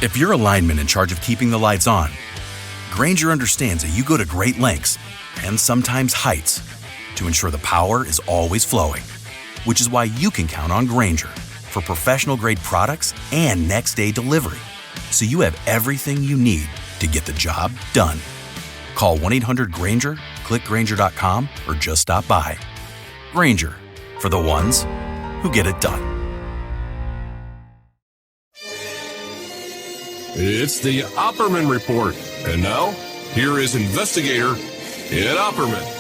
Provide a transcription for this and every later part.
If you're a lineman in charge of keeping the lights on, Grainger understands that you go to great lengths and sometimes heights to ensure the power is always flowing, which is why you can count on Grainger for professional-grade products and next-day delivery, so you have everything you need to get the job done. Call 1-800-GRAINGER, click Grainger.com, or just stop by. Grainger, for the ones who get it done. It's the Opperman Report. And now, here is investigator Ed Opperman.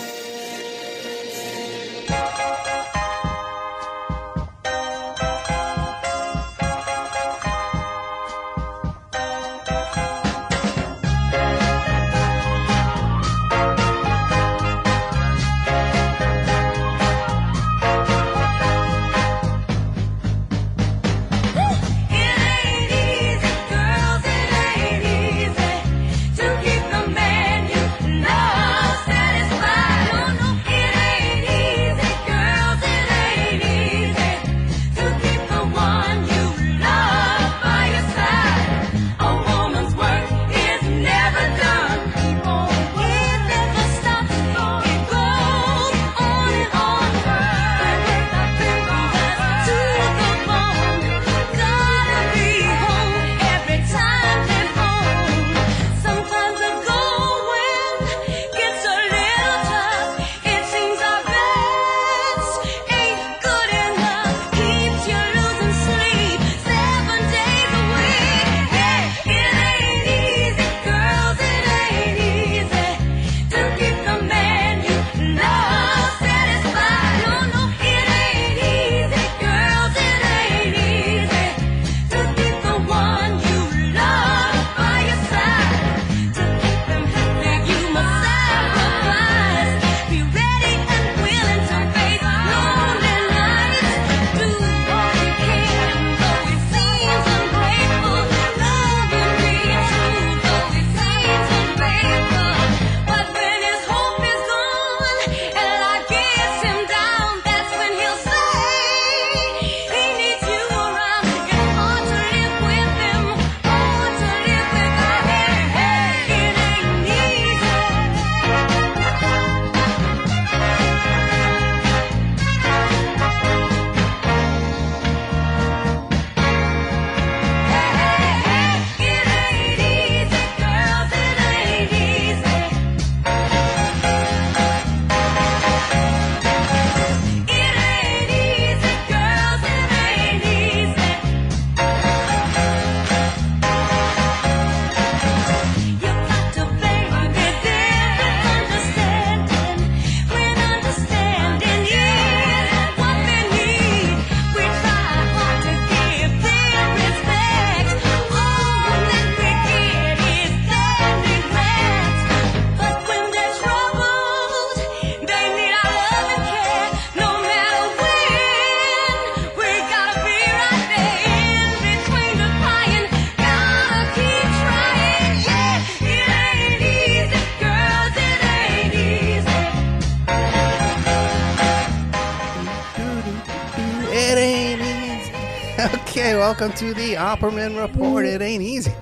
Welcome to the Opperman Report. It ain't easy.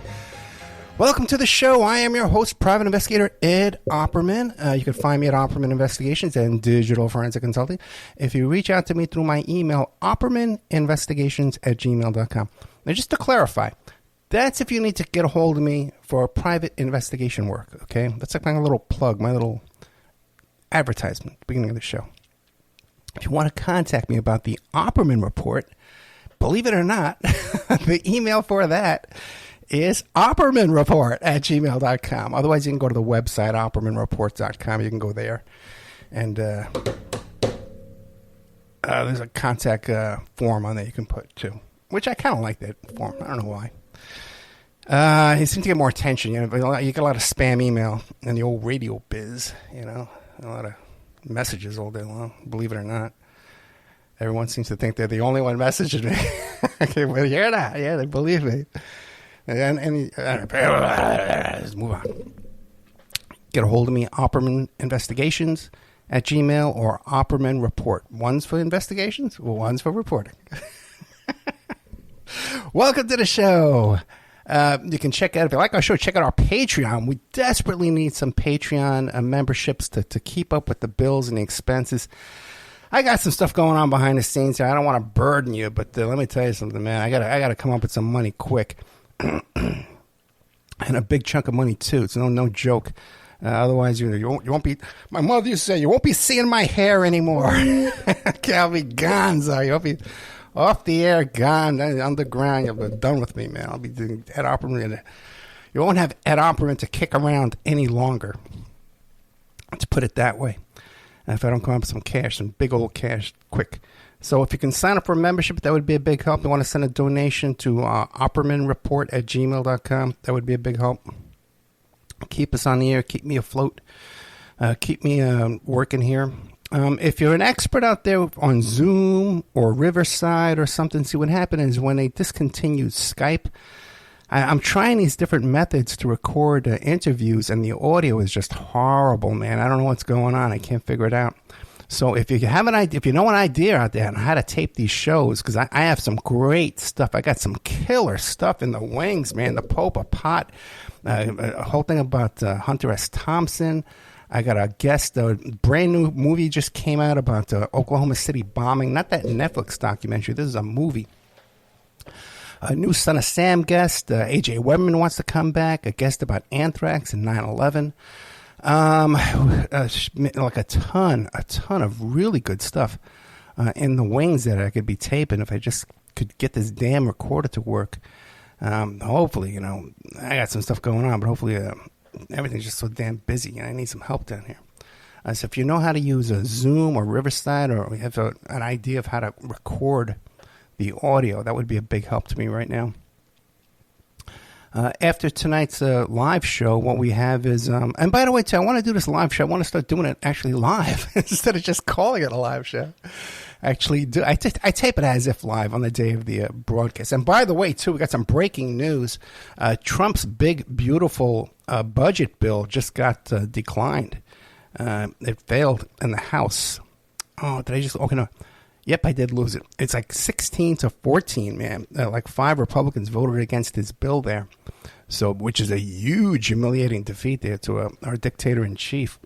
Welcome to the show. I am your host, private investigator Ed Opperman. You can find me at Opperman Investigations and Digital Forensic Consulting. If you reach out to me through my email, oppermaninvestigations@gmail.com. Now, just to clarify, that's if you need to get a hold of me for private investigation work, okay? That's like my little plug, my little advertisement at the beginning of the show. If you want to contact me about the Opperman Report, believe it or not, the email for that is oppermanreport@gmail.com. Otherwise, you can go to the website, oppermanreport.com. You can go there. And there's a contact form on there you can put, too, which I kind of like that form. I don't know why. It seems to get more attention. You know, you get a lot of spam email in the old radio biz, you know, a lot of messages all day long, believe it or not. Everyone seems to think they're the only one messaging me. Okay, well, you're not. Yeah, they believe me. Let's move on. Get a hold of me, Opperman Investigations @gmail or Opperman Report. One's for investigations, one's for reporting. Welcome to the show. You can check out, if you like our show, check out our Patreon. We desperately need some Patreon memberships to keep up with the bills and the expenses. I got some stuff going on behind the scenes here. I don't want to burden you, but let me tell you something, man. I gotta come up with some money quick. And a big chunk of money, too. It's no joke. Otherwise, you won't be... My mother used to say, you won't be seeing my hair anymore. I'll be gone, so you'll be off the air, gone, underground. You'll be done with me, man. I'll be doing Ed Opperman. You won't have Ed Opperman to kick around any longer. Let's put it that way. If I don't come up with some cash, some big old cash, quick. So if you can sign up for a membership, that would be a big help. You want to send a donation to oppermanreport@gmail.com. That would be a big help. Keep us on the air. Keep me afloat. Keep me working here. If you're an expert out there on Zoom or Riverside or something, see what happened is when they discontinued Skype, I'm trying these different methods to record interviews, and the audio is just horrible, man. I don't know what's going on. I can't figure it out. So if you have an idea, if you know an idea out there on how to tape these shows, because I have some great stuff. I got some killer stuff in the wings, man. The Pope, a pot, a whole thing about Hunter S. Thompson. I got a guest, a brand new movie just came out about Oklahoma City bombing. Not that Netflix documentary. This is a movie. A new Son of Sam guest. A.J. Webman wants to come back. A guest about anthrax and 9/11. Like a ton of really good stuff in the wings that I could be taping if I just could get this damn recorder to work. Hopefully, I got some stuff going on, but hopefully everything's just so damn busy, and I need some help down here. So if you know how to use a Zoom or Riverside, or we have an idea of how to record the audio, that would be a big help to me right now. After tonight's live show, what we have is, and by the way, too, I want to do this live show. I want to start doing it actually live instead of just calling it a live show. I tape it as if live on the day of the broadcast. And by the way, too, we got some breaking news. Trump's big, beautiful budget bill just got declined. It failed in the House. Oh, did I just? Okay, no. Yep, I did lose it. It's like 16-14, man. Like 5 Republicans voted against his bill there, so which is a huge, humiliating defeat there to our dictator-in-chief.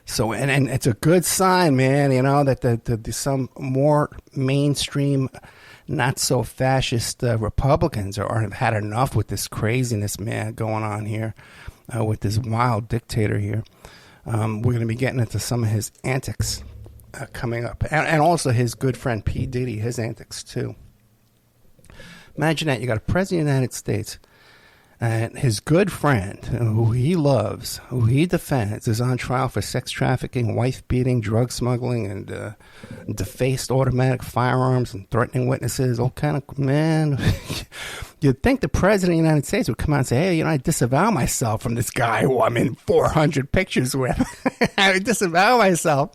So, and it's a good sign, man, that some more mainstream, not-so-fascist Republicans have had enough with this craziness, man, going on here with this wild dictator here. We're going to be getting into some of his antics coming up, and also his good friend P. Diddy, his antics too. Imagine that. You got a president of the United States, and his good friend, who he loves, who he defends, is on trial for sex trafficking, wife beating, drug smuggling, and defaced automatic firearms and threatening witnesses. All kind of, man. You'd think the president of the United States would come out and say, hey, I disavow myself from this guy who I'm in 400 pictures with. I disavow myself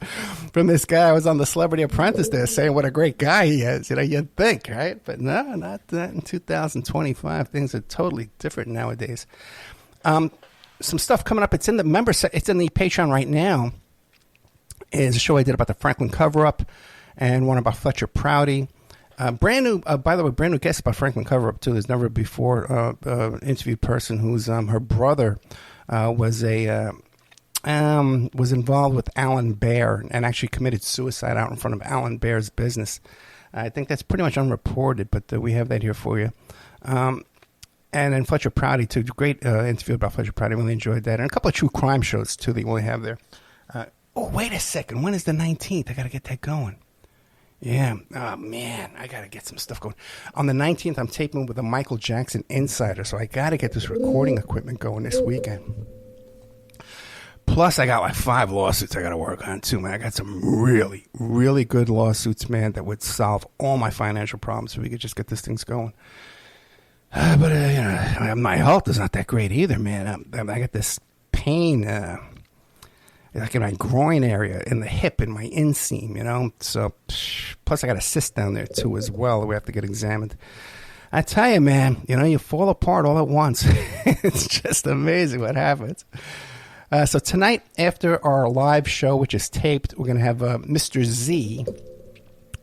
from this guy I was on the Celebrity Apprentice there saying what a great guy he is. You'd think, right? But no, not that. In 2025, things are totally different nowadays. Some stuff coming up. It's in the it's in the Patreon right now. Is a show I did about the Franklin cover-up and one about Fletcher Prouty. Brand new, by the way, brand new guest about Franklin cover-up too. There's never before interviewed person who's her brother was involved with Alan Baer and actually committed suicide out in front of Alan Baer's business. I think that's pretty much unreported, but we have that here for you. And then Fletcher Prouty too. Great interview about Fletcher Prouty. Really enjoyed that, and a couple of true crime shows too that you only have there. Oh, wait a second. When is the 19th? I got to get that going. Yeah. Oh, man. I got to get some stuff going. On the 19th, I'm taping with a Michael Jackson Insider, so I got to get this recording equipment going this weekend. Plus, I got like 5 lawsuits I got to work on, too, man. I got some really, really good lawsuits, man, that would solve all my financial problems if we could just get this thing going. But, my health is not that great either, man. I got this pain, like in my groin area, in the hip, in my inseam, So, plus I got a cyst down there, too, as well. We have to get examined. I tell you, man, you fall apart all at once. It's just amazing what happens. So tonight, after our live show, which is taped, we're going to have Mr. Z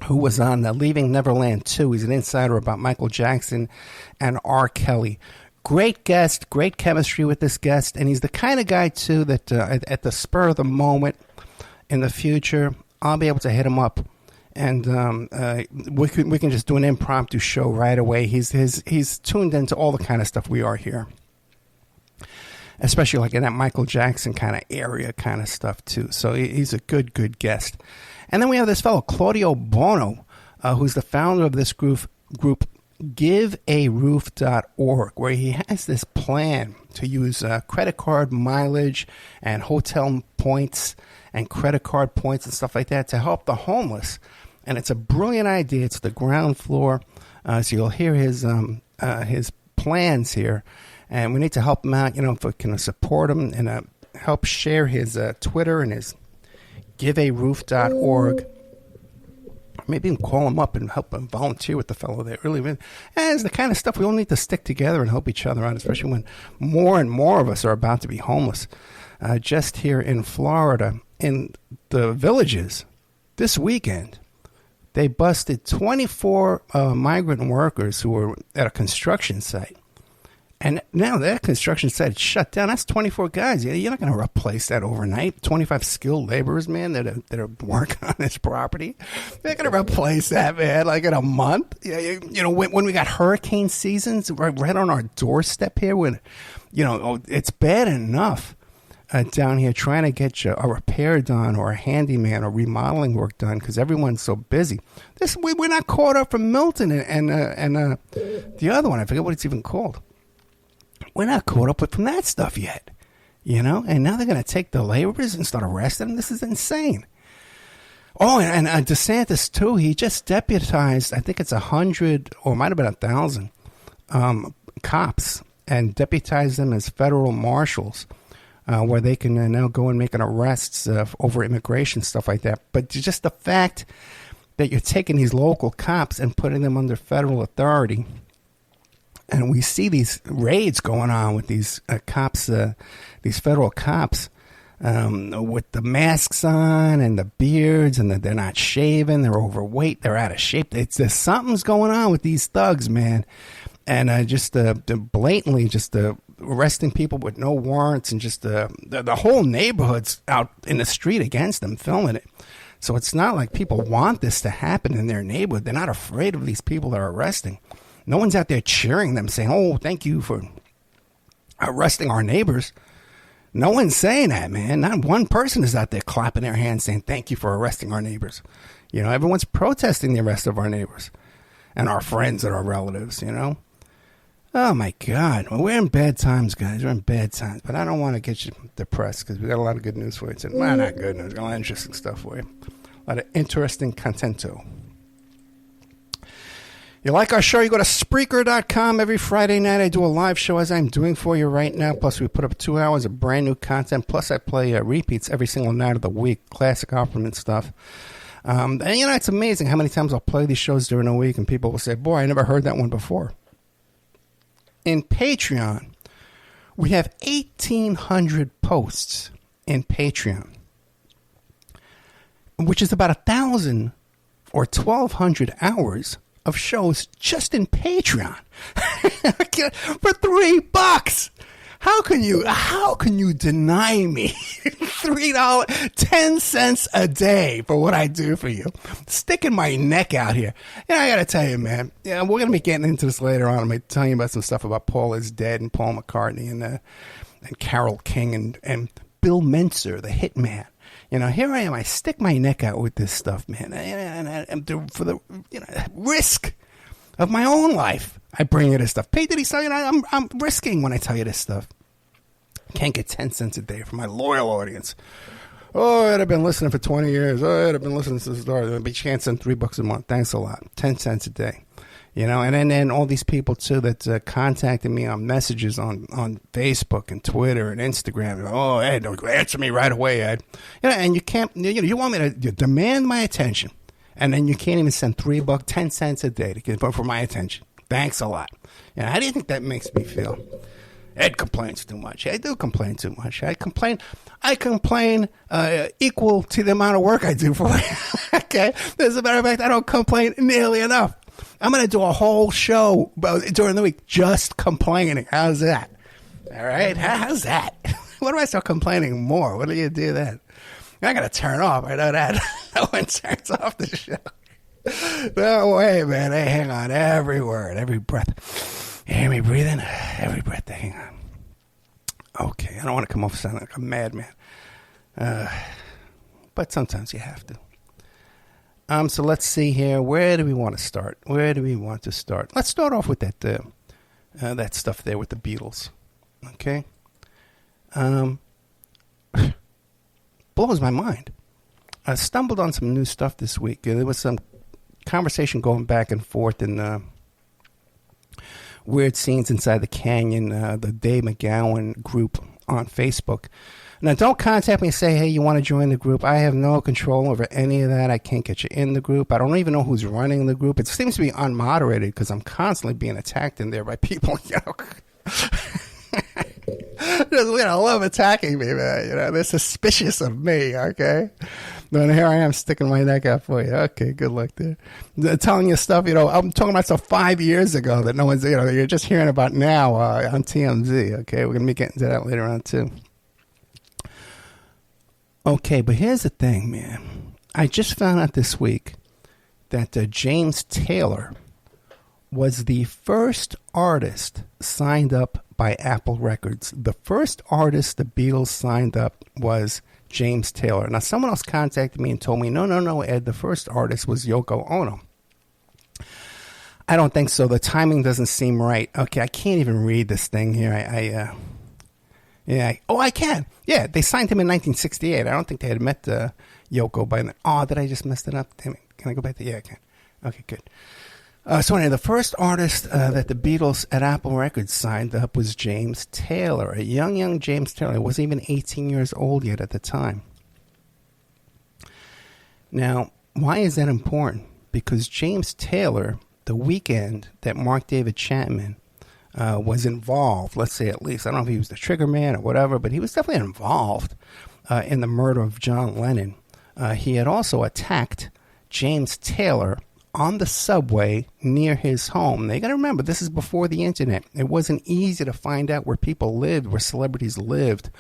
who was on Leaving Neverland 2. He's an insider about Michael Jackson and R. Kelly. Great guest, great chemistry with this guest, and he's the kind of guy, too, that at the spur of the moment in the future, I'll be able to hit him up, and we can just do an impromptu show right away. He's tuned into all the kind of stuff we are here, especially like in that Michael Jackson kind of area kind of stuff, too. So he's a good guest. And then we have this fellow, Claudio Bono, who's the founder of this group GiveARoof.org, where he has this plan to use credit card mileage and hotel points and credit card points and stuff like that to help the homeless. And it's a brilliant idea. It's the ground floor. So you'll hear his plans here. And we need to help him out, if we can support him and help share his Twitter and his GiveARoof.org. Maybe even call him up and help him volunteer with the fellow there. Really, it's the kind of stuff we all need to stick together and help each other out, especially when more and more of us are about to be homeless. Just here in Florida, in the Villages, this weekend, they busted 24 migrant workers who were at a construction site. And now that construction site is shut down. That's 24 guys. You're not going to replace that overnight. 25 skilled laborers, man, that are working on this property. They're going to replace that, man, like in a month. When we got hurricane seasons right on our doorstep here, when, it's bad enough down here trying to get you a repair done or a handyman or remodeling work done because everyone's so busy. We're not caught up from Milton and the other one. I forget what it's even called. We're not caught up from that stuff yet, and now they're going to take the laborers and start arresting them. This is insane. Oh, and DeSantis, too, he just deputized, I think it's 100 or it might have been 1,000 cops and deputized them as federal marshals where they can now go and make an arrests over immigration, stuff like that. But just the fact that you're taking these local cops and putting them under federal authority. And we see these raids going on with these cops, these federal cops, with the masks on and the beards, and they're not shaving, they're overweight, they're out of shape. There's something's going on with these thugs, man. And just blatantly just arresting people with no warrants, and just the whole neighborhood's out in the street against them, filming it. So it's not like people want this to happen in their neighborhood. They're not afraid of these people they're arresting. No one's out there cheering them, saying, oh, thank you for arresting our neighbors. No one's saying that, man. Not one person is out there clapping their hands saying, thank you for arresting our neighbors. Everyone's protesting the arrest of our neighbors and our friends and our relatives, Oh, my God. Well, we're in bad times, guys. We're in bad times. But I don't want to get you depressed because we got a lot of good news for you. Well, not good news. Got a lot of interesting stuff for you. A lot of interesting contento. You like our show, you go to Spreaker.com. Every Friday night I do a live show as I'm doing for you right now. Plus we put up 2 hours of brand new content. Plus I play repeats every single night of the week. Classic Opperman stuff. And it's amazing how many times I'll play these shows during the week and people will say, boy, I never heard that one before. In Patreon, we have 1,800 posts in Patreon, which is about 1,000 or 1,200 hours of shows just in Patreon for $3. How can you deny me $3, 10 cents a day for what I do for you? Sticking my neck out here. I got to tell you, man, we're going to be getting into this later on. I'm going to tell you about some stuff about Paul is Dead and Paul McCartney and Carole King and Bill Menser, the hitman. Here I am. I stick my neck out with this stuff, man. And for the risk of my own life, I bring you this stuff. P. Diddy, so I'm risking when I tell you this stuff. Can't get 10 cents a day from my loyal audience. Oh, I'd have been listening for 20 years. Oh, I'd have been listening to the story. But you can't send $3 a month. Thanks a lot. 10 cents a day. And then all these people, too, that contacted me on messages on Facebook and Twitter and Instagram. Oh, Ed, answer me right away, Ed. And you can't, you want me to demand my attention. And then you can't even send $3, 10 cents a day to get for my attention. Thanks a lot. How do you think that makes me feel? Ed complains too much. I do complain too much. I complain equal to the amount of work I do for you. Okay? As a matter of fact, I don't complain nearly enough. I'm going to do a whole show during the week just complaining. How's that? All right? How's that? What do I start complaining more? What do you do then? I got to turn off. I know that. No one turns off the show. No way, man. I hang on every word, every breath. You hear me breathing? Every breath, I hang on. Okay, I don't want to come off sounding like a madman. But sometimes you have to. So let's see here. Where do we want to start? Let's start off with that stuff there with the Beatles. Okay? Blows my mind. I stumbled on some new stuff this week. There was some conversation going back and forth in Weird Scenes Inside the Canyon, the Dave McGowan group on Facebook. Now, don't contact me and say, hey, you want to join the group. I have no control over any of that. I can't get you in the group. I don't even know who's running the group. It seems to be unmoderated because I'm constantly being attacked in there by people, love attacking me, man. They're suspicious of me, okay? Then here I am sticking my neck out for you. Okay, good luck there. They're telling you stuff, I'm talking about stuff 5 years ago that no one's, you're just hearing about now on TMZ, okay? We're going to be getting to that later on, too. Okay, but here's the thing, man. I just found out this week that James Taylor was the first artist signed up by Apple Records. The first artist the Beatles signed up was James Taylor. Now, someone else contacted me and told me, no, Ed, the first artist was Yoko Ono. I don't think so. The timing doesn't seem right. Okay, I can't even read this thing here. I can. Yeah, they signed him in 1968. I don't think they had met Yoko by then. Oh, did I just mess it up? Damn it. Can I go back to... Yeah, I can. Okay, good. So anyway, the first artist that the Beatles at Apple Records signed up was James Taylor, a young James Taylor. He wasn't even 18 years old yet at the time. Now, why is that important? Because James Taylor, the weekend that Mark David Chapman was involved, let's say at least, I don't know if he was the trigger man or whatever, but he was definitely involved in the murder of John Lennon. He had also attacked James Taylor on the subway near his home. Now, you got to remember, this is before the internet. It wasn't easy to find out where people lived, where celebrities lived,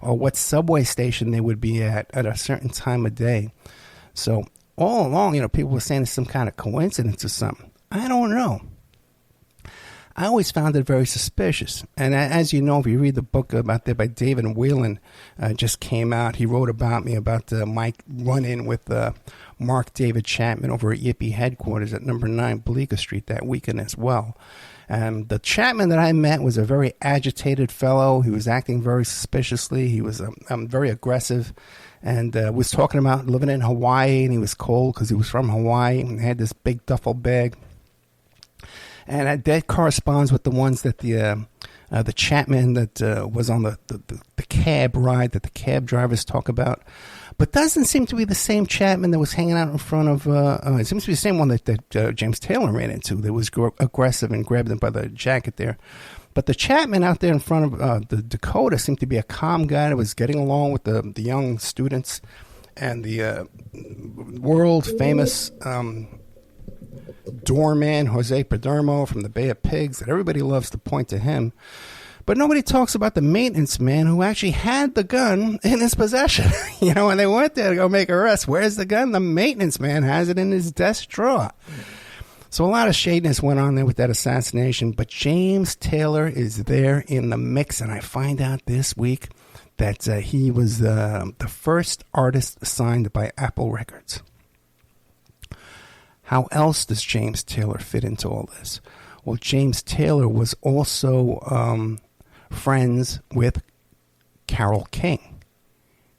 or what subway station they would be at a certain time of day. So all along, people were saying it's some kind of coincidence or something. I don't know. I always found it very suspicious. And as you know, if you read the book about that by David Whelan, just came out. He wrote about me about my run-in with Mark David Chapman over at Yippee headquarters at number 9 Bleecker Street that weekend as well. The Chapman that I met was a very agitated fellow. He was acting very suspiciously. He was very aggressive and was talking about living in Hawaii, and he was cold because he was from Hawaii and had this big duffel bag. And that corresponds with the ones that the Chapman that was on the cab ride that the cab drivers talk about. But doesn't seem to be the same Chapman that was hanging out in front of... it seems to be the same one that James Taylor ran into that was aggressive and grabbed him by the jacket there. But the Chapman out there in front of the Dakota seemed to be a calm guy that was getting along with the young students and the world-famous... doorman Jose Padermo from the Bay of Pigs, that everybody loves to point to him. But nobody talks about the maintenance man who actually had the gun in his possession. When they went there to go make arrests, where's the gun? The maintenance man has it in his desk drawer. So a lot of shadiness went on there with that assassination, but James Taylor is there in the mix, and I find out this week that he was the first artist signed by Apple Records. How else does James Taylor fit into all this? Well, James Taylor was also friends with Carole King.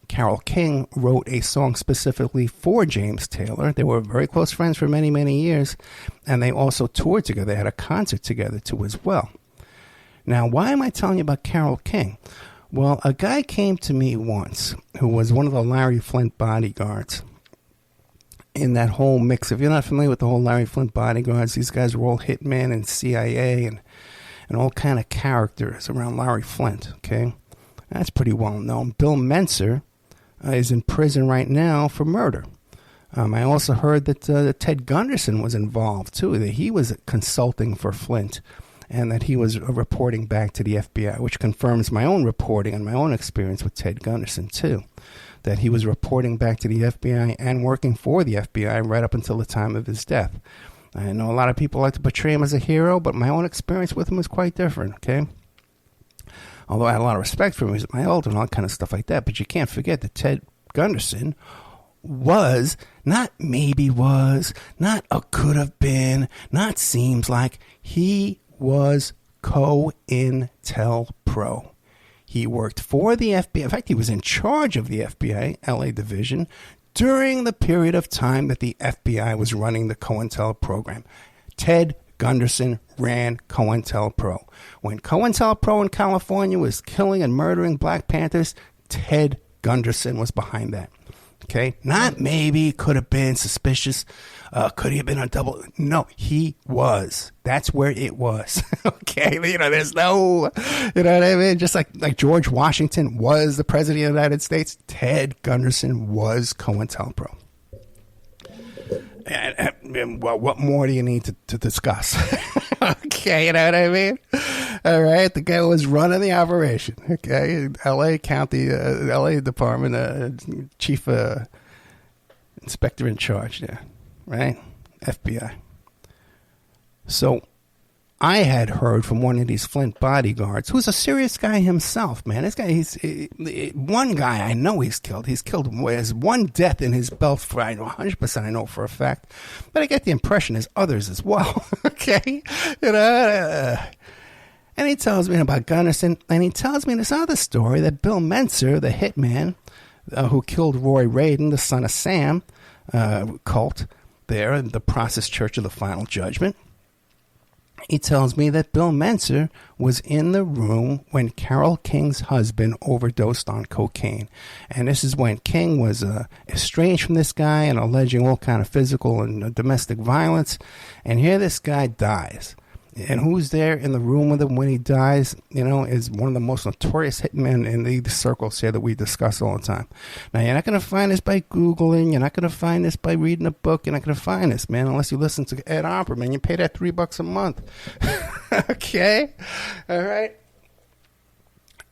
Carole King wrote a song specifically for James Taylor. They were very close friends for many, many years, and they also toured together. They had a concert together, too, as well. Now, why am I telling you about Carole King? Well, a guy came to me once who was one of the Larry Flynt bodyguards. In that whole mix, if you're not familiar with the whole Larry Flynt bodyguards, these guys were all hitmen and CIA and all kind of characters around Larry Flynt, okay? That's pretty well known. Bill Menser is in prison right now for murder. I also heard that Ted Gunderson was involved, too, that he was consulting for Flint and that he was reporting back to the FBI, which confirms my own reporting and my own experience with Ted Gunderson, too, that he was reporting back to the FBI and working for the FBI right up until the time of his death. I know a lot of people like to portray him as a hero, but my own experience with him was quite different, okay? Although I had a lot of respect for him, he was my elder and all that kind of stuff like that, but you can't forget that Ted Gunderson was, not maybe was, not a could have been, not seems like, he was COINTELPRO. He worked for the FBI. In fact, he was in charge of the FBI, LA division, during the period of time that the FBI was running the COINTEL program. Ted Gunderson ran COINTELPRO. When COINTELPRO in California was killing and murdering Black Panthers, Ted Gunderson was behind that. Okay? Not maybe, could have been suspicious, could he have been on double? No, he was. That's where it was. Okay? You know, there's no, you know what I mean? Just like George Washington was the president of the United States, Ted Gunderson was COINTELPRO. And well, what more do you need to discuss? Okay, you know what I mean? All right, the guy was running the operation. Okay, L.A. County, L.A. Department, Chief Inspector in charge there, right? FBI. So I had heard from one of these Flint bodyguards, who's a serious guy himself, man. This guy, he's one guy I know he's killed. He's killed, has one death in his belt for, I know, 100% I know for a fact. But I get the impression there's others as well, okay? You know, and he tells me about Gunderson, and he tells me this other story that Bill Menser, the hitman who killed Roy Radin, the son of Sam, cult there in the Process Church of the Final Judgment. He tells me that Bill Menser was in the room when Carole King's husband overdosed on cocaine. And this is when King was estranged from this guy and alleging all kind of physical and domestic violence. And here this guy dies. And who's there in the room with him when he dies, you know, is one of the most notorious hitmen in the circles here that we discuss all the time. Now, you're not going to find this by Googling. You're not going to find this by reading a book. You're not going to find this, man, unless you listen to Ed Opperman. You pay that $3 a month. Okay? All right?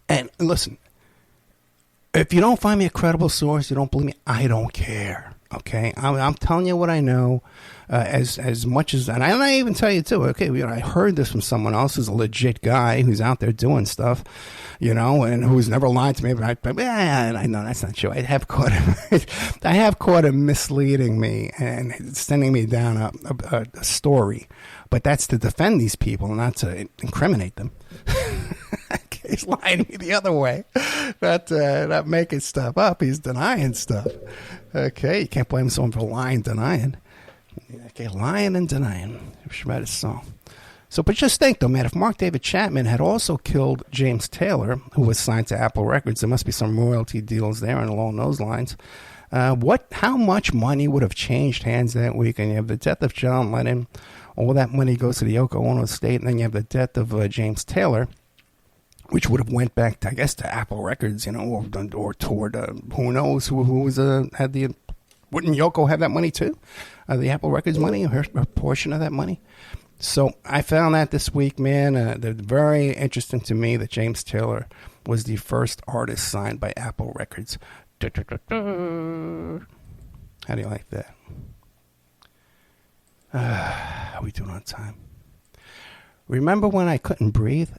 And listen, if you don't find me a credible source, you don't believe me, I don't care. Okay, I'm telling you what I know, as much as, and I even tell you too. Okay, you know, I heard this from someone else who's a legit guy who's out there doing stuff, you know, and who's never lied to me. But I know that's not true. I have caught him misleading me and sending me down a story, but that's to defend these people, not to incriminate them. He's lying to me the other way, not making stuff up. He's denying stuff. Okay, you can't blame someone for lying, denying. Okay, lying and denying. Read his song. So, but just think though, man, if Mark David Chapman had also killed James Taylor, who was signed to Apple Records, there must be some royalty deals there and along those lines. How much money would have changed hands that week? And you have the death of John Lennon, all that money goes to the Yoko Ono estate, and then you have the death of James Taylor, which would have went back, to, I guess, to Apple Records, you know, or toward who knows who was had the. Wouldn't Yoko have that money too? The Apple Records money, her portion of that money. So I found that this week, man. They're very interesting to me that James Taylor was the first artist signed by Apple Records. How do you like that? How are we doing on time? Remember when I couldn't breathe?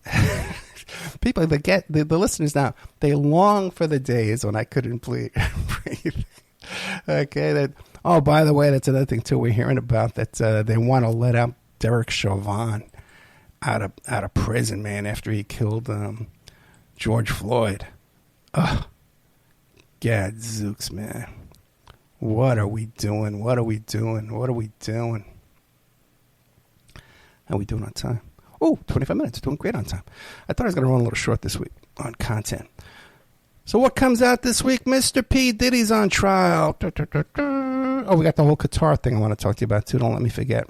People that get the listeners now, they long for the days when I couldn't breathe. Okay, that. Oh, by the way, that's another thing too. We're hearing about that they want to let out Derek Chauvin out of prison, man, after he killed George Floyd. Ugh, gadzooks, man. What are we doing? What are we doing? What are we doing? How are we doing on time? Oh, 25 minutes. Doing great on time. I thought I was going to run a little short this week on content. So what comes out this week? Mr. P. Diddy's on trial. Oh, we got the whole Qatar thing I want to talk to you about, too. Don't let me forget.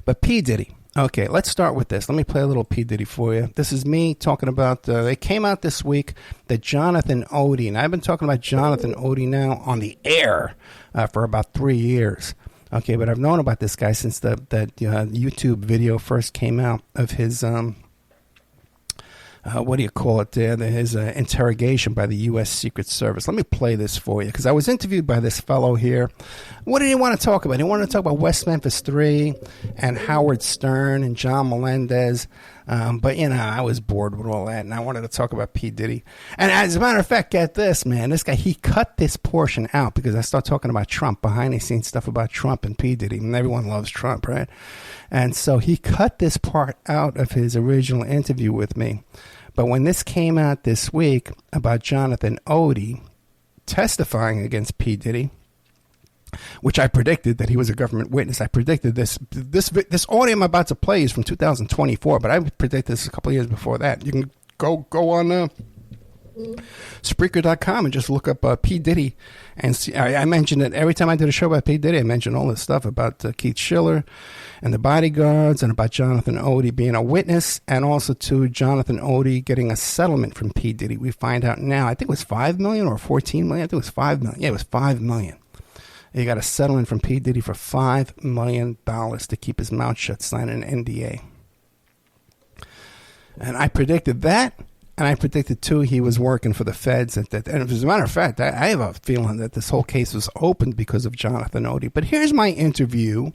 But P. Diddy, Okay, let's start with this. Let me play a little P. Diddy for you. This is me talking about, they came out this week, that Jonathan Oddi, and I've been talking about Jonathan Oddi now on the air for about 3 years. Okay, but I've known about this guy since that YouTube video first came out of his, what do you call it there? His interrogation by the U.S. Secret Service. Let me play this for you, because I was interviewed by this fellow here. What did he want to talk about? He wanted to talk about West Memphis 3 and Howard Stern and John Melendez. But, I was bored with all that, and I wanted to talk about P. Diddy. And as a matter of fact, get this, man. This guy, he cut this portion out because I start talking about Trump, behind-the-scenes stuff about Trump and P. Diddy. And everyone loves Trump, right? And so he cut this part out of his original interview with me. But when this came out this week about Jonathan Oddi testifying against P. Diddy, which I predicted that he was a government witness. I predicted this audio I'm about to play is from 2024, but I predicted this a couple of years before that. You can go on Spreaker.com and just look up P. Diddy and see. I mentioned it every time I did a show about P. Diddy. I mentioned all this stuff about Keith Schiller and the bodyguards and about Jonathan Oddi being a witness, and also to Jonathan Oddi getting a settlement from P. Diddy. We find out now, I think it was $5 million or $14 million. I think it was $5 million. Yeah, it was $5 million. He got a settlement from P. Diddy for $5 million to keep his mouth shut, sign an NDA. And I predicted that, and I predicted, too, he was working for the feds. And as a matter of fact, I have a feeling that this whole case was opened because of Jonathan Oddi. But here's my interview,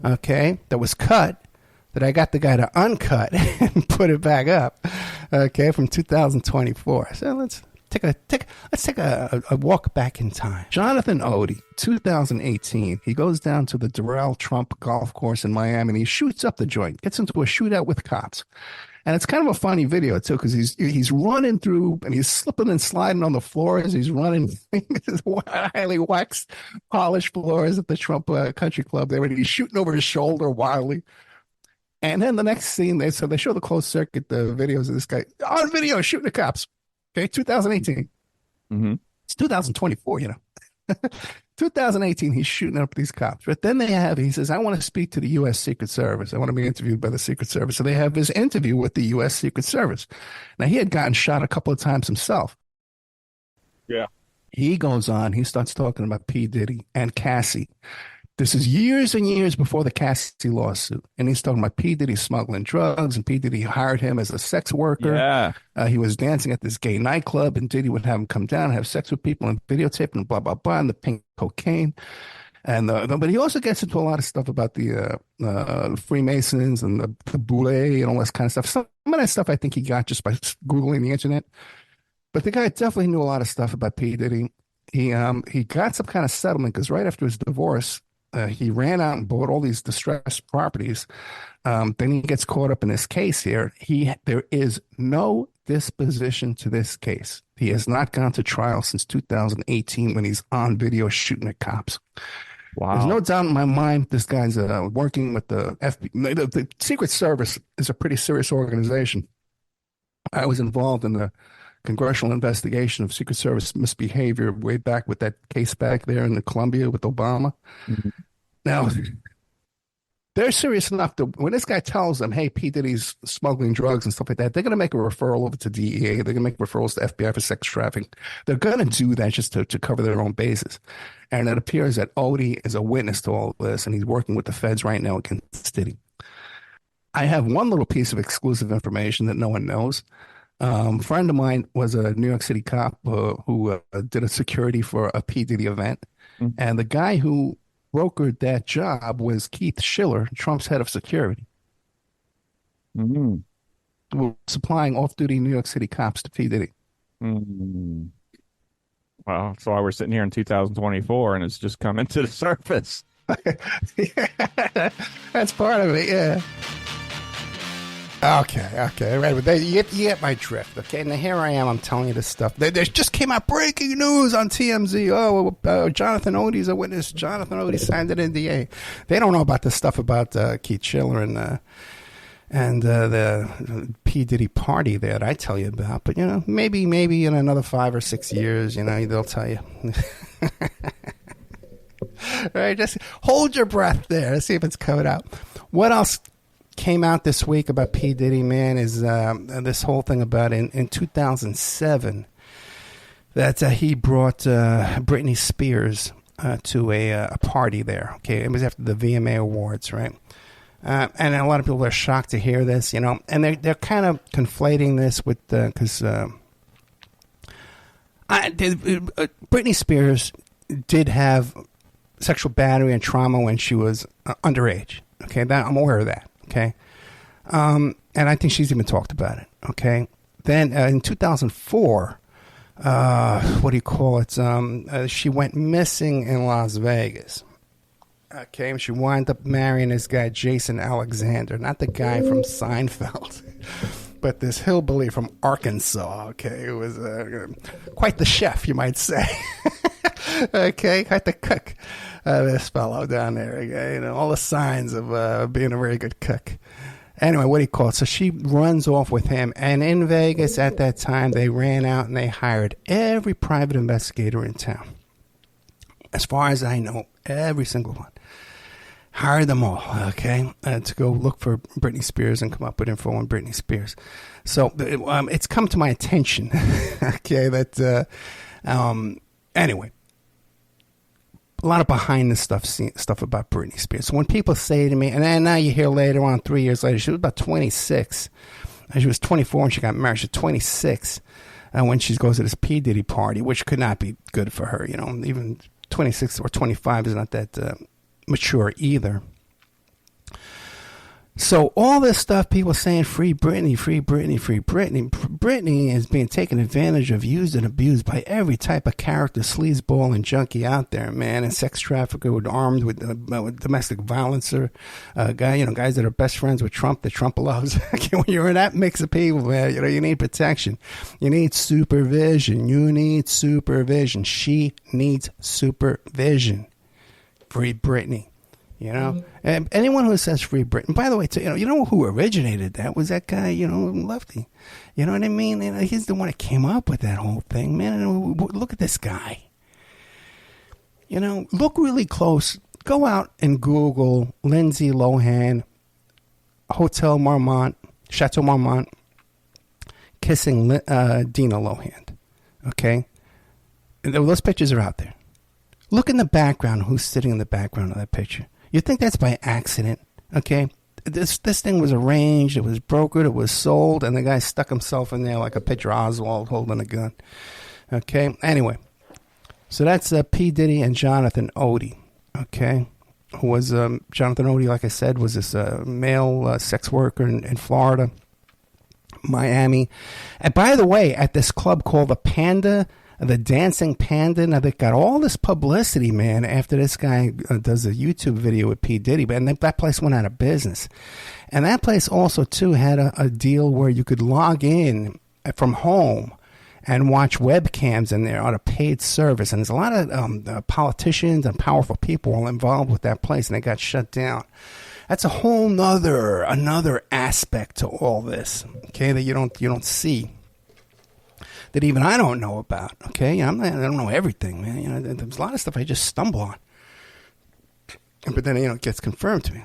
okay, that was cut, that I got the guy to uncut and put it back up, okay, from 2024. So let's take a walk back in time. Jonathan Oddi, 2018, he goes down to the Durrell Trump golf course in Miami, and he shoots up the joint, gets into a shootout with cops. And it's kind of a funny video, too, because he's running through, and he's slipping and sliding on the floors. He's running highly waxed, polished floors at the Trump Country Club there, and he's shooting over his shoulder wildly. And then the next scene, they show the closed circuit, the videos of this guy on video shooting the cops. Okay, 2018. Mm-hmm. It's 2024, 2018, he's shooting up these cops. But then he says, I want to speak to the U.S. Secret Service. I want to be interviewed by the Secret Service. So they have his interview with the U.S. Secret Service. Now, he had gotten shot a couple of times himself. Yeah. He goes on, he starts talking about P. Diddy and Cassie. This is years and years before the Cassie lawsuit. And he's talking about P. Diddy smuggling drugs, and P. Diddy hired him as a sex worker. Yeah. He was dancing at this gay nightclub, and Diddy would have him come down and have sex with people and videotape and blah, blah, blah, and the pink cocaine. And but he also gets into a lot of stuff about the Freemasons and the Boule and all this kind of stuff. Some of that stuff I think he got just by Googling the internet. But the guy definitely knew a lot of stuff about P. Diddy. He got some kind of settlement because right after his divorce, he ran out and bought all these distressed properties. Then he gets caught up in this case here. There is no disposition to this case. He has not gone to trial since 2018 when he's on video shooting at cops. Wow. There's no doubt in my mind this guy's working with the FBI. The Secret Service is a pretty serious organization. I was involved in the congressional investigation of Secret Service misbehavior way back with that case back there in Colombia with Obama. Mm-hmm. Now, they're serious enough to, when this guy tells them, hey, P. Diddy's smuggling drugs and stuff like that, they're going to make a referral over to DEA. They're going to make referrals to FBI for sex trafficking. They're going to do that just to cover their own bases. And it appears that Oddi is a witness to all this, and he's working with the feds right now against Diddy. I have one little piece of exclusive information that no one knows. A friend of mine was a New York City cop who did a security for a P. Diddy event. Mm-hmm. And the guy who brokered that job was Keith Schiller, Trump's head of security. Mm-hmm. Supplying off-duty New York City cops to P. Diddy. Mm-hmm. Well, that's why we're sitting here in 2024 and it's just coming to the surface. Yeah, that's part of it, yeah. Okay, right. But you get my drift, okay? And here I am, I'm telling you this stuff. There just came out breaking news on TMZ. Oh, Jonathan Oddi's a witness. Jonathan Oddi signed an NDA. They don't know about the stuff about Keith Schiller and the P. Diddy party that I tell you about. But, maybe in another 5 or 6 years, they'll tell you. All right, just hold your breath there. Let's see if it's coming out. What else came out this week about P. Diddy, man, is this whole thing about in 2007 that he brought Britney Spears to a party there. Okay, it was after the VMA Awards, right? And a lot of people are shocked to hear this, and they're kind of conflating this with because Britney Spears did have sexual battery and trauma when she was underage. Okay, I'm aware of that. Okay, and I think she's even talked about it. Okay, then in 2004, what do you call it? She went missing in Las Vegas. Okay, and she wound up marrying this guy Jason Alexander, not the guy from Seinfeld, but this hillbilly from Arkansas. Okay, it was quite the chef, you might say. Okay, quite the cook. This fellow down there, okay, all the signs of being a very good cook. Anyway, what do you call it? So she runs off with him, and in Vegas at that time, they ran out and they hired every private investigator in town. As far as I know, every single one. Hired them all, okay, to go look for Britney Spears and come up with info on Britney Spears. So it's come to my attention, okay, that anyway, a lot of behind the stuff about Britney Spears. So when people say to me, and then now you hear later on, 3 years later, she was about 26. She was 24 when she got married. She's 26 when she goes to this P. Diddy party, which could not be good for her. Even 26 or 25 is not that mature either. So all this stuff, people saying free Britney, free Britney, free Britney. Britney is being taken advantage of, used and abused by every type of character, sleazeball and junkie out there, man. And sex trafficker armed with domestic violencer, guys that are best friends with Trump, that Trump loves. When you're in that mix of people, man, you need protection. You need supervision. She needs supervision. Free Britney. And anyone who says free Britney, by the way, you know who originated that was that guy, Lefty. You know what I mean? He's the one that came up with that whole thing, man. And look at this guy. Look really close. Go out and Google Lindsay Lohan, Chateau Marmont, kissing Dina Lohan. Okay? And those pictures are out there. Look in the background. Who's sitting in the background of that picture? You think that's by accident, okay? This thing was arranged, it was brokered, it was sold, and the guy stuck himself in there like a picture of Oswald holding a gun. Okay, anyway. So that's P. Diddy and Jonathan Oddi, okay? Who was, Jonathan Oddi, like I said, was this male sex worker in Florida, Miami. And by the way, at this club called the Dancing Panda. Now, they got all this publicity, man, after this guy does a YouTube video with P. Diddy, and that place went out of business. And that place also, too, had a deal where you could log in from home and watch webcams in there on a paid service. And there's a lot of politicians and powerful people all involved with that place, and they got shut down. That's a whole another aspect to all this, okay, that you don't see. That even I don't know about, okay? I don't know everything, man. There's a lot of stuff I just stumble on. But then, it gets confirmed to me.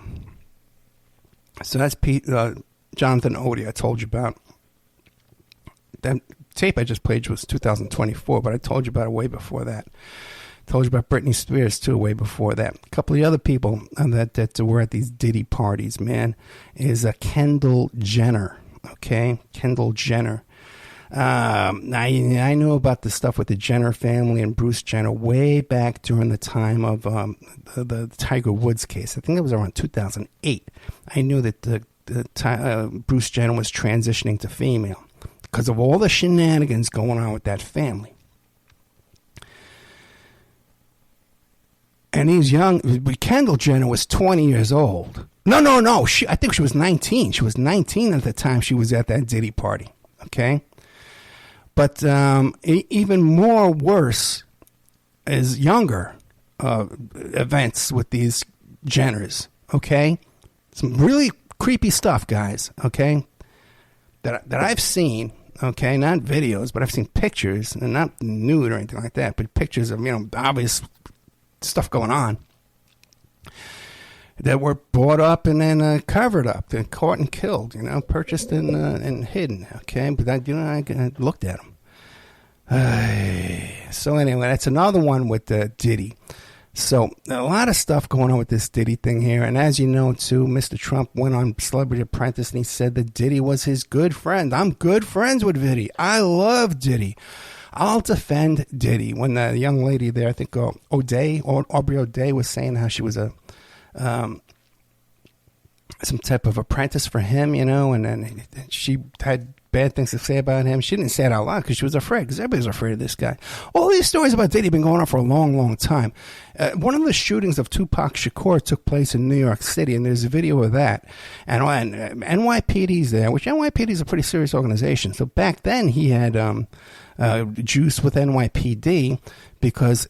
So that's Jonathan Oddi I told you about. That tape I just played was 2024, but I told you about it way before that. I told you about Britney Spears, too, way before that. A couple of the other people that were at these Diddy parties, man, is Kendall Jenner, okay? Kendall Jenner. I knew about the stuff with the Jenner family and Bruce Jenner way back during the time of the Tiger Woods case. I think it was around 2008. I knew that Bruce Jenner was transitioning to female because of all the shenanigans going on with that family. And he's young. Kendall Jenner was 20 years old. No. I think she was 19. She was 19 at the time she was at that Diddy party. Okay? But even more worse is younger events with these Jenners, okay? Some really creepy stuff, guys, okay, that I've seen, okay, not videos, but I've seen pictures, and not nude or anything like that, but pictures of, obvious stuff going on. that were bought up and then covered up, and caught and killed, purchased and hidden, okay? But I looked at them. So anyway, that's another one with Diddy. So a lot of stuff going on with this Diddy thing here. And as you know, too, Mr. Trump went on Celebrity Apprentice and he said that Diddy was his good friend. I'm good friends with Diddy. I love Diddy. I'll defend Diddy. When the young lady there, I think Aubrey O'Day was saying how she was some type of apprentice for him, and then she had bad things to say about him. She didn't say it out loud because she was afraid, because everybody's afraid of this guy. All these stories about Diddy have been going on for a long, long time. One of the shootings of Tupac Shakur took place in New York City, and there's a video of that. And NYPD's there, which NYPD is a pretty serious organization. So back then he had juice with NYPD because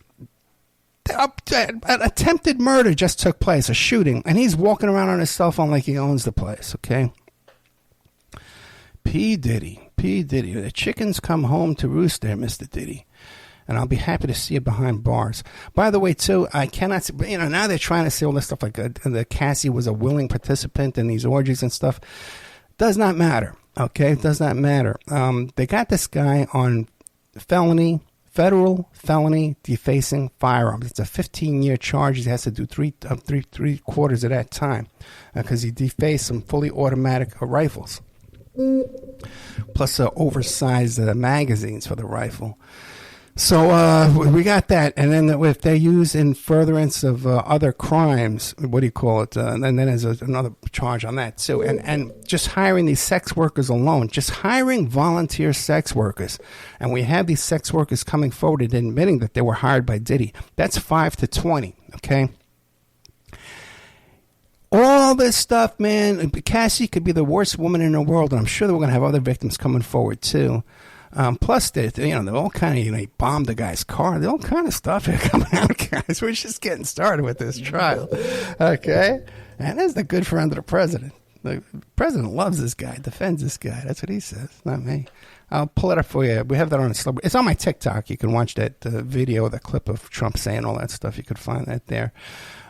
an attempted murder just took place, a shooting, and he's walking around on his cell phone like he owns the place, okay? P. Diddy. The chickens come home to roost there, Mr. Diddy. And I'll be happy to see you behind bars. By the way, too, I cannot, now they're trying to say all this stuff like that Cassie was a willing participant in these orgies and stuff. Does not matter, okay? Does not matter. They got this guy on federal felony defacing firearms. It's a 15-year charge. He has to do three quarters of that time because he defaced some fully automatic rifles, plus oversized magazines for the rifle. So we got that, and then if they're used in furtherance of other crimes, what do you call it? And then there's another charge on that too. And just hiring these sex workers alone, just hiring volunteer sex workers, and we have these sex workers coming forward and admitting that they were hired by Diddy. That's 5 to 20. Okay. All this stuff, man. Cassie could be the worst woman in the world, and I'm sure that we're going to have other victims coming forward too. Plus, they're all kind of, he bombed the guy's car. They're all kind of stuff here coming out, guys. We're just getting started with this trial, okay? And that's the good friend of the president. The president loves this guy, defends this guy. That's what he says, not me. I'll pull it up for you. We have that on it's on my TikTok. You can watch that video, the clip of Trump saying all that stuff. You could find that there.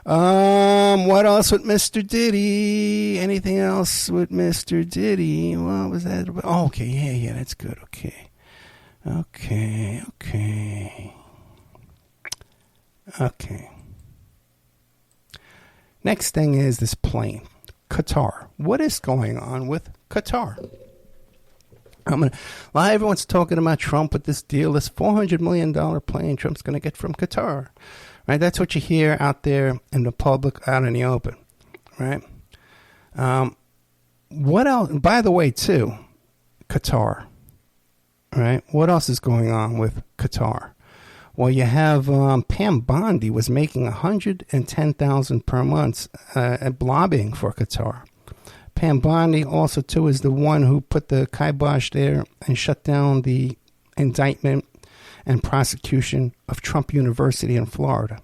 What else with Mr. Diddy? Anything else with Mr. Diddy? What was that? Oh, okay, yeah, that's good. Okay. Next thing is this plane, Qatar. What is going on with Qatar? Everyone's talking about Trump with this deal, this $400 million plane Trump's going to get from Qatar. Right? That's what you hear out there in the public, out in the open. Right? What else? By the way, too, Qatar. Right? What else is going on with Qatar? Well, you have Pam Bondi was making $110,000 per month at lobbying for Qatar. Pam Bondi also, too, is the one who put the kibosh there and shut down the indictment and prosecution of Trump University in Florida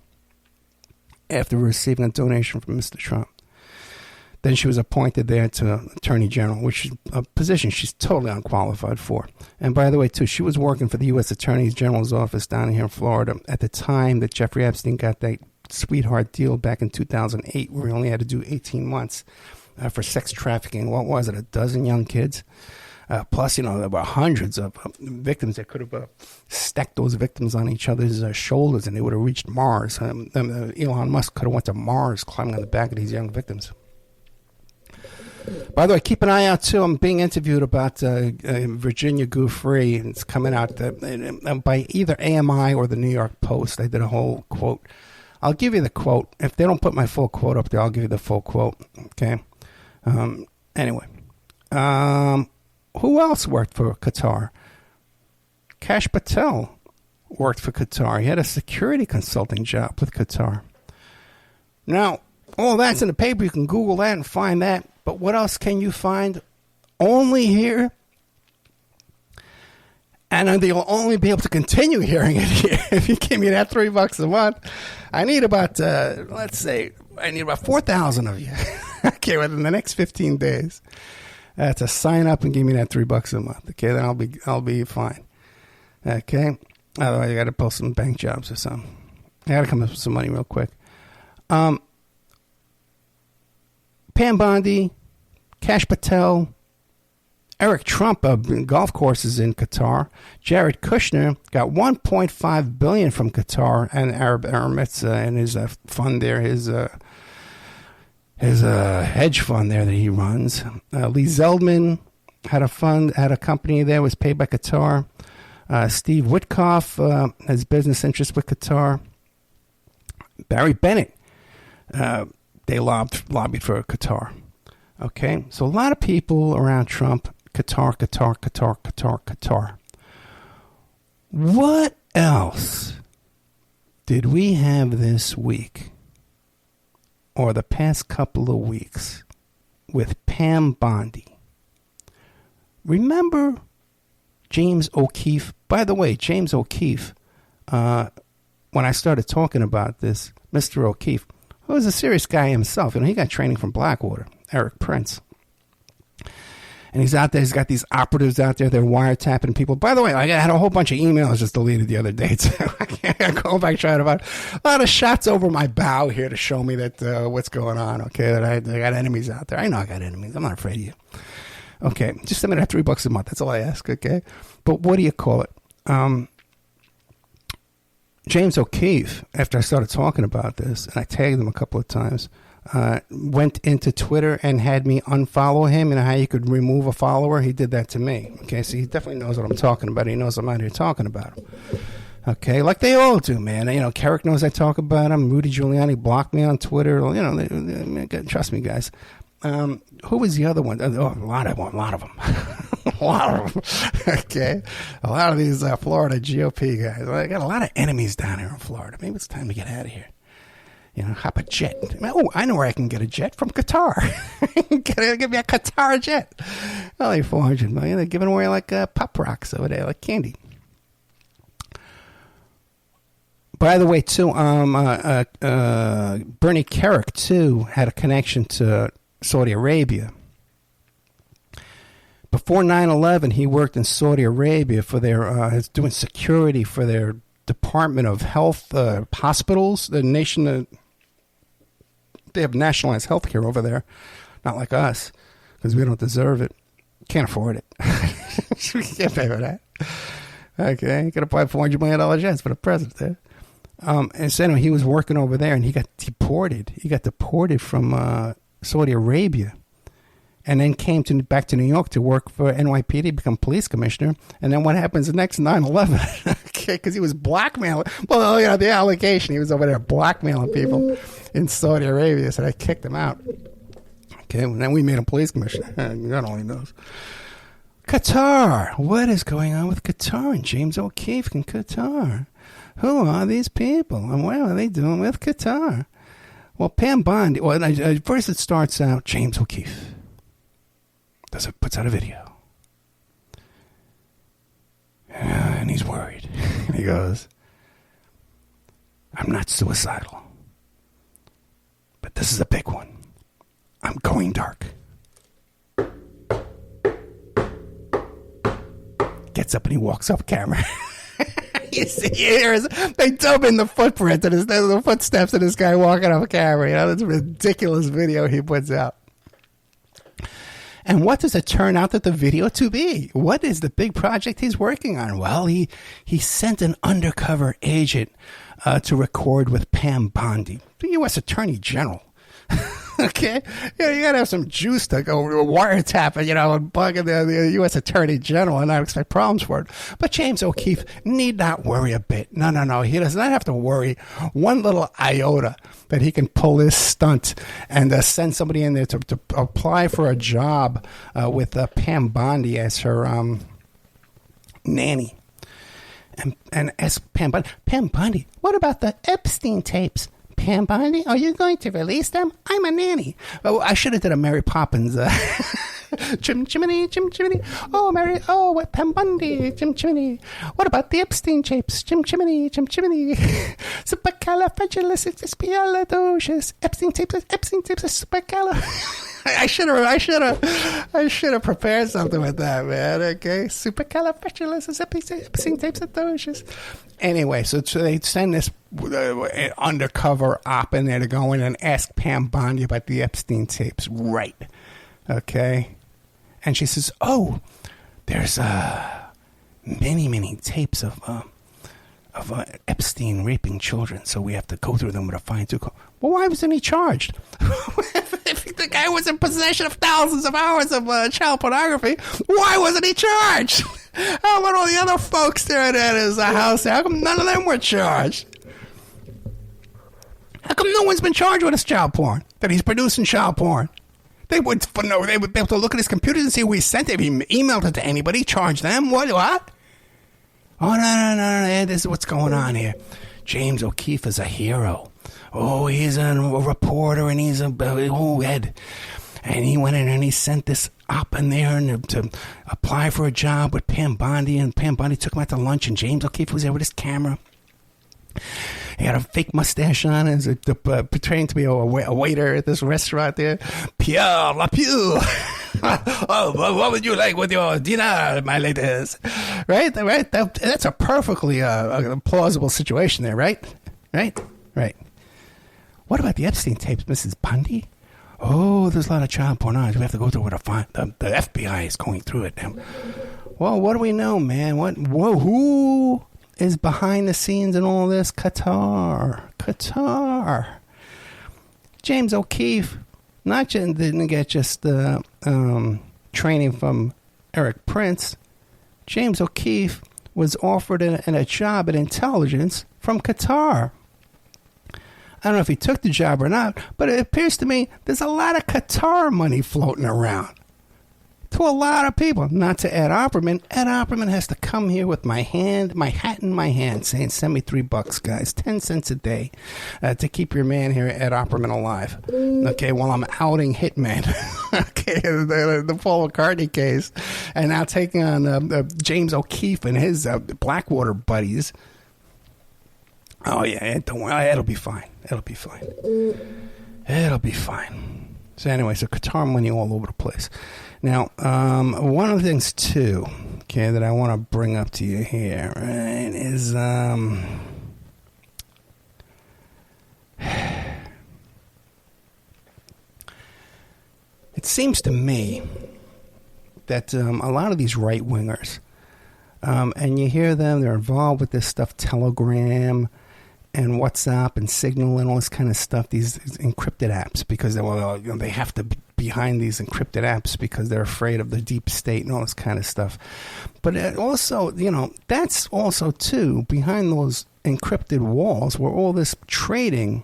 after receiving a donation from Mr. Trump. Then she was appointed there to Attorney General, which is a position she's totally unqualified for. And by the way, too, she was working for the U.S. Attorney General's office down here in Florida at the time that Jeffrey Epstein got that sweetheart deal back in 2008, where he only had to do 18 months for sex trafficking. What was it, a dozen young kids? Plus, there were hundreds of victims that could have stacked those victims on each other's shoulders, and they would have reached Mars. Elon Musk could have went to Mars climbing on the back of these young victims. By the way, keep an eye out, too. I'm being interviewed about Virginia Goo Free. It's coming out by either AMI or the New York Post. I did a whole quote. I'll give you the quote. If they don't put my full quote up there, I'll give you the full quote. Okay? Anyway. Who else worked for Qatar? Kash Patel worked for Qatar. He had a security consulting job with Qatar. Now, all that's in the paper. You can Google that and find that. But what else can you find? Only here. And you'll only be able to continue hearing it here if you give me that $3 a month. I need about, I need about 4,000 of you. Okay, within the next 15 days. To sign up and give me that $3 a month. Okay, then I'll be fine. Okay, otherwise I got to post some bank jobs or something. I got to come up with some money real quick. Pam Bondi, Kash Patel, Eric Trump of golf courses in Qatar. Jared Kushner got $1.5 billion from Qatar and Arab Emirates in his fund there, his hedge fund there that he runs. Lee Zeldman had a company there, was paid by Qatar. Steve Witkoff has business interests with Qatar. Barry Bennett, they lobbied for Qatar. Okay, so a lot of people around Trump, Qatar. What else did we have this week or the past couple of weeks with Pam Bondi? Remember James O'Keefe? By the way, James O'Keefe, when I started talking about this, Mr. O'Keefe, who was a serious guy himself, he got training from Blackwater, Eric Prince. And he's out there, he's got these operatives out there, they're wiretapping people. By the way, I had a whole bunch of emails just deleted the other day, so I can't go back trying to find a lot of shots over my bow here to show me that what's going on, okay, that I got enemies out there. I know I got enemies, I'm not afraid of you. Okay, just send me that $3 a month, that's all I ask, okay? But what do you call it? James O'Keefe, after I started talking about this, and I tagged him a couple of times, went into Twitter and had me unfollow him. You know how you could remove a follower? He did that to me. Okay, so he definitely knows what I'm talking about. He knows I'm out here talking about him. Okay, like they all do, man. Carrick knows I talk about him. Rudy Giuliani blocked me on Twitter. Trust me, guys. Who was the other one? A lot of them. A lot of them. Okay, a lot of these Florida GOP guys. I got a lot of enemies down here in Florida. Maybe it's time to get out of here. Hop a jet. Oh, I know where I can get a jet from Qatar. Give me a Qatar jet. Only $400 million. They're giving away like pop rocks over there, like candy. By the way, too, Bernie Kerik too had a connection to Saudi Arabia. Before 9/11, he worked in Saudi Arabia for their doing security for their Department of Health hospitals. The nation. They have nationalized health care over there. Not like us, because we don't deserve it. Can't afford it. We can't pay for that. Okay, you got to buy $400 million jets for the president there. And so anyway, he was working over there, and he got deported. He got deported from Saudi Arabia, and then came back to New York to work for NYPD, become police commissioner. And then what happens the next 9/11? Okay, because he was blackmailing. Well, the allegation, he was over there blackmailing people in Saudi Arabia, so they kicked him out. Okay, and then we made him police commissioner. God only knows. Qatar. What is going on with Qatar and James O'Keefe in Qatar? Who are these people, and what are they doing with Qatar? Well, Pam Bondi. Well, first it starts out James O'Keefe puts out a video. And he's worried. And he goes, I'm not suicidal, but this is a big one. I'm going dark. Gets up and he walks off camera. You see, they dub in the footprint and the footsteps of this guy walking off camera. That's a ridiculous video he puts out. And what does it turn out that the video to be? What is the big project he's working on? Well, he sent an undercover agent to record with Pam Bondi, the U.S. Attorney General. Okay? You got to have some juice to go wiretap, and bug the U.S. Attorney General and not expect problems for it. But James O'Keefe need not worry a bit. No. He does not have to worry one little iota that he can pull this stunt and send somebody in there to apply for a job with Pam Bondi as her nanny. And ask Pam Bondi, what about the Epstein tapes? Pam Bondi, are you going to release them? I'm a nanny. Oh, I should have did a Mary Poppins. Chim chimney, chim chimney. Oh, Pam Bondi, chim chimney. What about the Epstein tapes? Chim chimney, chim chimney. Supercalifragilisticexpialidocious. Epstein tapes are supercalifragilisticexpialidocious. I should have prepared something with that, man. Okay, supercalifragilisticexpialidocious. Anyway, so they send this undercover op in there to go in and ask Pam Bondi about the Epstein tapes, right? Okay, and she says, "Oh, there's many tapes of Epstein raping children, so we have to go through them with a fine-tooth comb." Well, why wasn't he charged? If the guy was in possession of thousands of hours of child pornography, why wasn't he charged? How about all the other folks there at his house? How come none of them were charged? How come no one's been charged with his child porn? That he's producing child porn? They would be able to look at his computers and see who he sent it. If he emailed it to anybody, charge them. What? Oh, no. This is what's going on here. James O'Keefe is a hero. Oh, he's a reporter, and he's Ed. And he went in and he sent this op in there to apply for a job with Pam Bondi, and Pam Bondi took him out to lunch, and James O'Keefe was there with his camera. He had a fake mustache on, as portraying to be a waiter at this restaurant there. Pierre Lapew. Oh, what would you like with your dinner, my ladies? Right? That's a perfectly plausible situation there, right? Right. What about the Epstein tapes, Mrs. Bundy? Oh, there's a lot of child pornography. We have to go through it to find. The FBI is going through it now. Well, what do we know, man? Who is behind the scenes in all this? Qatar. James O'Keefe didn't get just the training from Eric Prince. James O'Keefe was offered a job in intelligence from Qatar. I don't know if he took the job or not, but it appears to me there's a lot of Qatar money floating around to a lot of people, not to Ed Opperman. Ed Opperman has to come here with my hat in my hand, saying, "Send me $3, guys, 10 cents a day, to keep your man here, Ed Opperman, alive." Okay, while I'm outing Hitman, okay, the Paul McCartney case, and now taking on James O'Keefe and his Blackwater buddies. Oh yeah, don't worry, it'll be fine. It'll be fine. So anyway, so Qatar money all over the place. Now, one of the things, too, okay, that I want to bring up to you here, right, is it seems to me that a lot of these right-wingers, and you hear them, they're involved with this stuff, Telegram and WhatsApp and Signal and all this kind of stuff, these encrypted apps, because they have to be behind these encrypted apps because they're afraid of the deep state and all this kind of stuff. But also, that's also, too, behind those encrypted walls where all this trading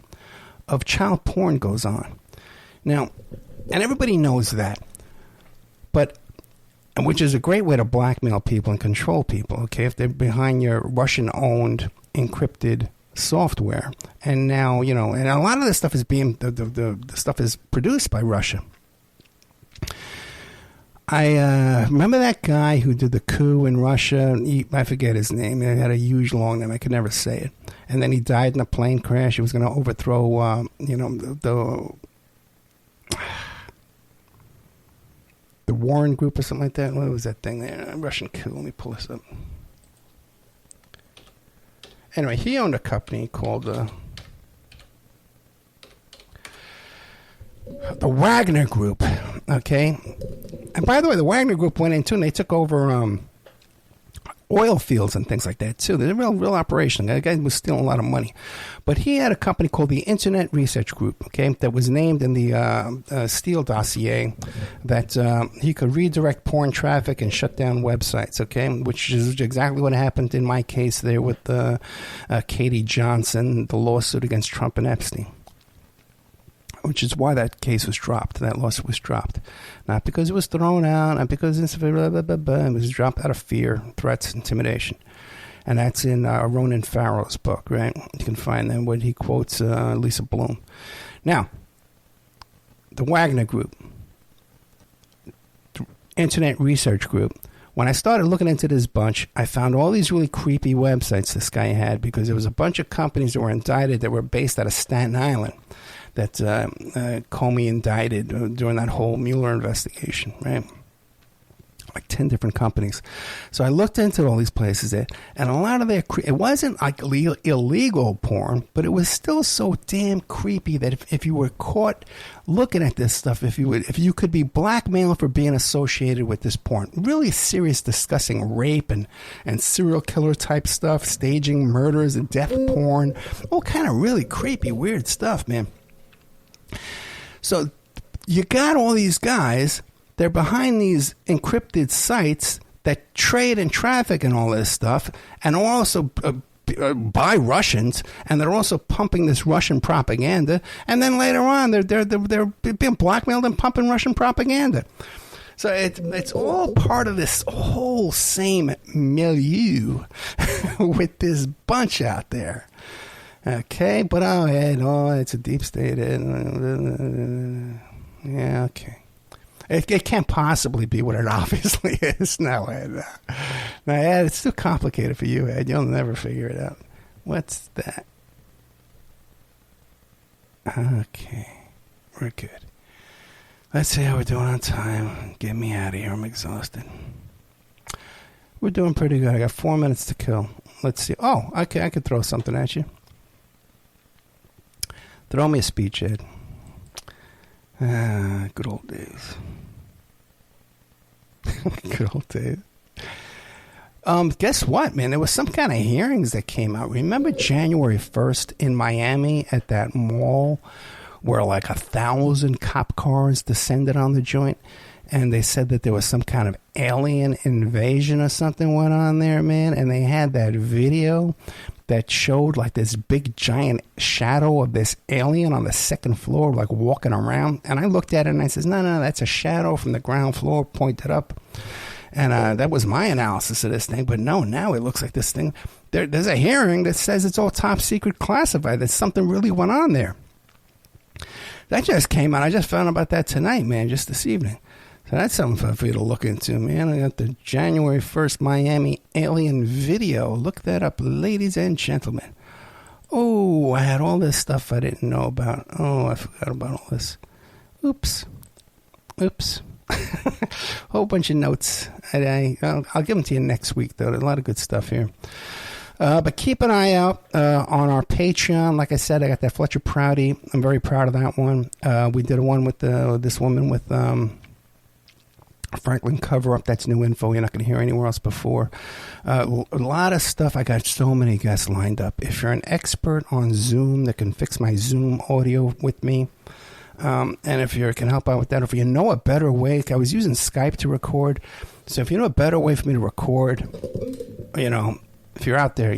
of child porn goes on. Now, and everybody knows that, which is a great way to blackmail people and control people, okay, if they're behind your Russian-owned encrypted software. And now, and a lot of this stuff is the stuff is produced by Russia. I remember that guy who did the coup in Russia. I forget his name. He had a huge long name. I could never say it. And then he died in a plane crash. He was going to overthrow, the Warren Group or something like that. What was that thing there? Russian coup. Let me pull this up. Anyway, he owned a company called the Wagner Group, okay? And by the way, the Wagner Group went in, too, and they took over oil fields and things like that, too. They're a real operation. That guy was stealing a lot of money. But he had a company called the Internet Research Group, okay, that was named in the Steele dossier that he could redirect porn traffic and shut down websites, okay, which is exactly what happened in my case there with Katie Johnson, the lawsuit against Trump and Epstein. Which is why that case was dropped. That lawsuit was dropped. Not because it was thrown out, not because it was dropped out of fear, threats, intimidation. And that's in Ronan Farrow's book, right? You can find that when he quotes Lisa Bloom. Now, the Wagner Group, Internet Research Group, when I started looking into this bunch, I found all these really creepy websites this guy had because there was a bunch of companies that were indicted that were based out of Staten Island. that Comey indicted during that whole Mueller investigation, right? Like 10 different companies. So I looked into all these places there, and a lot of their it wasn't like illegal porn, but it was still so damn creepy that if you were caught looking at this stuff, if you could be blackmailed for being associated with this porn, really serious, discussing rape and serial killer type stuff, staging murders and death porn, all kind of really creepy, weird stuff, man. So you got all these guys. They're behind these encrypted sites that trade and traffic and all this stuff, and also by Russians, and they're also pumping this Russian propaganda. And then later on, they're being blackmailed and pumping Russian propaganda. So it's all part of this whole same milieu with this bunch out there. Okay, but it's a deep state. Yeah, okay. It can't possibly be what it obviously is. No, Ed. No, Ed, it's too complicated for you, Ed. You'll never figure it out. What's that? Okay. We're good. Let's see how we're doing on time. Get me out of here. I'm exhausted. We're doing pretty good. I got 4 minutes to kill. Let's see. Oh, okay. I could throw something at you. Throw me a speech, Ed. Good old days. Good old days. Guess what, man? There was some kind of hearings that came out. Remember January 1st in Miami at that mall where like 1,000 cop cars descended on the joint, and they said that there was some kind of alien invasion or something went on there, man, and they had that video that showed like this big giant shadow of this alien on the second floor, like walking around. And I looked at it and I says, no, that's a shadow from the ground floor pointed up. And that was my analysis of this thing. But no, now it looks like this thing, there's a hearing that says it's all top secret classified, that something really went on there. That just came out. I just found out about that tonight, man, just this evening. So that's something for you to look into, man. I got the January 1st Miami alien video. Look that up, ladies and gentlemen. Oh, I had all this stuff I didn't know about. Oh, I forgot about all this. Oops. Whole bunch of notes. I'll give them to you next week, though. There's a lot of good stuff here. But keep an eye out on our Patreon. Like I said, I got that Fletcher Prouty. I'm very proud of that one. We did a one with this woman with... Franklin cover-up. That's new info you're not going to hear anywhere else before. A lot of stuff. I got so many guests lined up. If you're an expert on Zoom that can fix my Zoom audio with me, and if you can help out with that, if you know a better way, I was using Skype to record, so if you know a better way for me to record, if you're out there,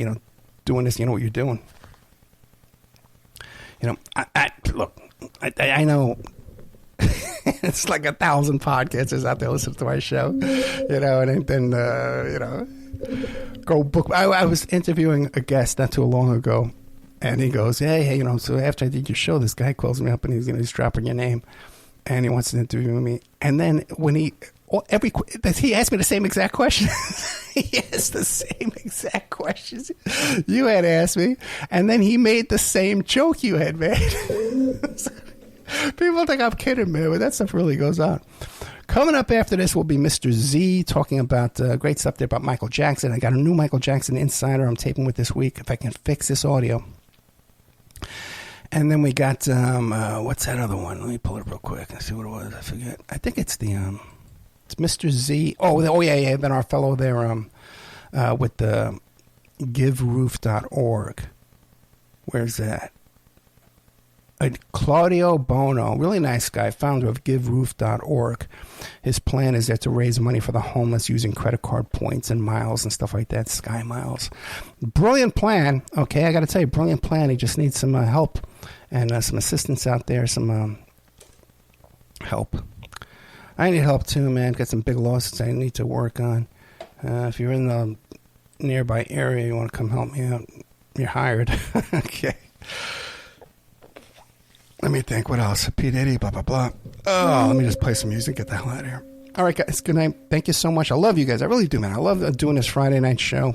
doing this, you know what you're doing. I know it's like 1,000 podcasters out there listening to my show, and then go book. I was interviewing a guest not too long ago, and he goes, hey, so after I did your show, this guy calls me up and he's dropping your name, and he wants to interview me. And then when he asked me the same exact question. He asked the same exact questions you had asked me, and then he made the same joke you had made. People think I'm kidding, man, but that stuff really goes on. Coming up after this will be Mr. Z talking about great stuff there about Michael Jackson. I got a new Michael Jackson Insider I'm taping with this week, if I can fix this audio. And then we got, what's that other one? Let me pull it up real quick and see what it was. I forget. I think it's it's Mr. Z. Oh yeah. Then our fellow there with the giveroof.org. Where's that? Claudio Bono, really nice guy, founder of giveroof.org. His plan is to raise money for the homeless using credit card points and miles and stuff like that, Sky Miles. Brilliant plan. Okay, I got to tell you, brilliant plan. He just needs some help and some assistance out there, some help. I need help too, man. Got some big losses I need to work on. If you're in the nearby area, you want to come help me out, you're hired. Okay. Let me think. What else? P. Diddy, blah, blah, blah. Oh, let me just play some music. Get the hell out of here. All right, guys. Good night. Thank you so much. I love you guys. I really do, man. I love doing this Friday night show.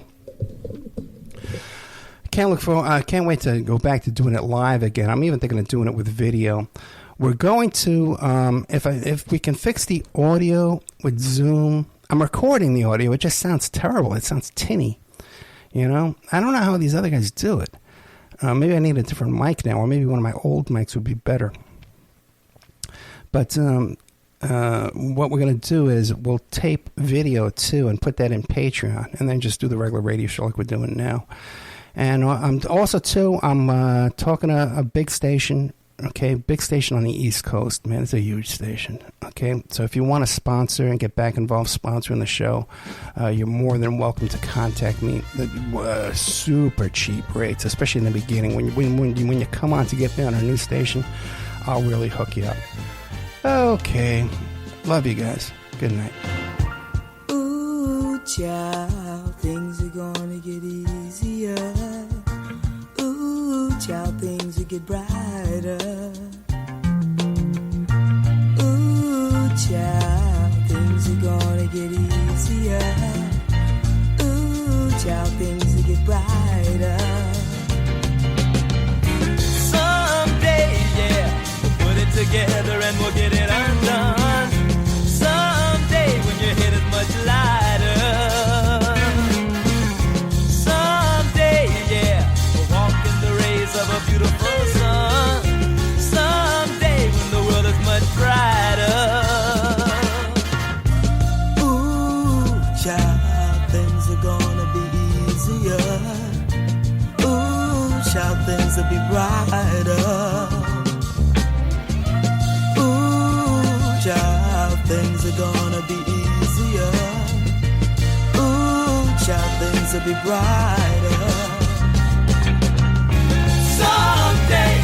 can't wait to go back to doing it live again. I'm even thinking of doing it with video. We're going to, if we can fix the audio with Zoom. I'm recording the audio. It just sounds terrible. It sounds tinny. You know, I don't know how these other guys do it. Maybe I need a different mic now, or maybe one of my old mics would be better. But what we're going to do is we'll tape video too and put that in Patreon, and then just do the regular radio show like we're doing now. And I'm also too, I'm talking to a big station. Okay, big station on the East Coast, man. It's a huge station. Okay, so if you want to sponsor and get back involved sponsoring the show, you're more than welcome to contact me. Super cheap rates, especially in the beginning. When you come on to get me on a new station, I'll really hook you up. Okay, love you guys. Good night. Ooh, child, things are gonna get easier. Ooh, child, things will get brighter. Ooh, child, things are gonna get easier. Ooh, child, things will get brighter. Someday, yeah, we'll put it together and we'll get it undone. Someday, when your head is much lighter. Someday, yeah, we'll walk in the rays of a beautiful sun. Someday when the world is much brighter. Ooh, child, things are gonna be easier. Ooh, child, things will be brighter. Ooh, child, things are gonna be easier. Ooh, child, things will be brighter. Someday,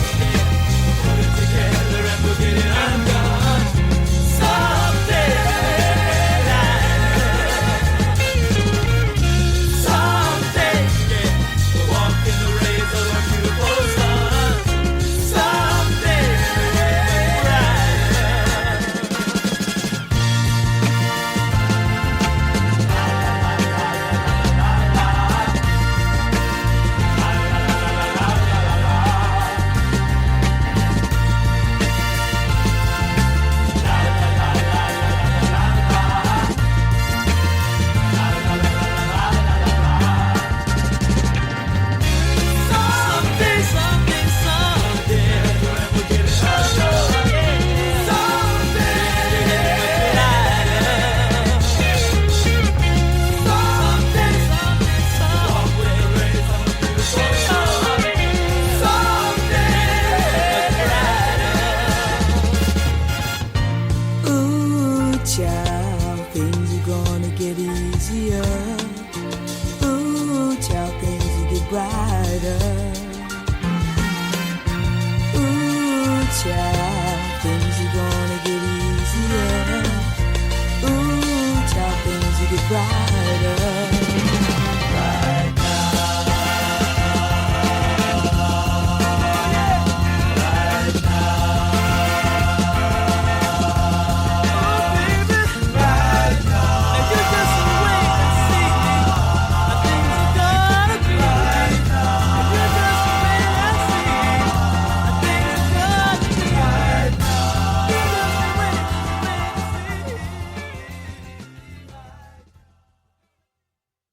put it together and we'll get it undone. Someday, someday, yeah, we'll walk in the rays of a beautiful sun. Someday, brighter.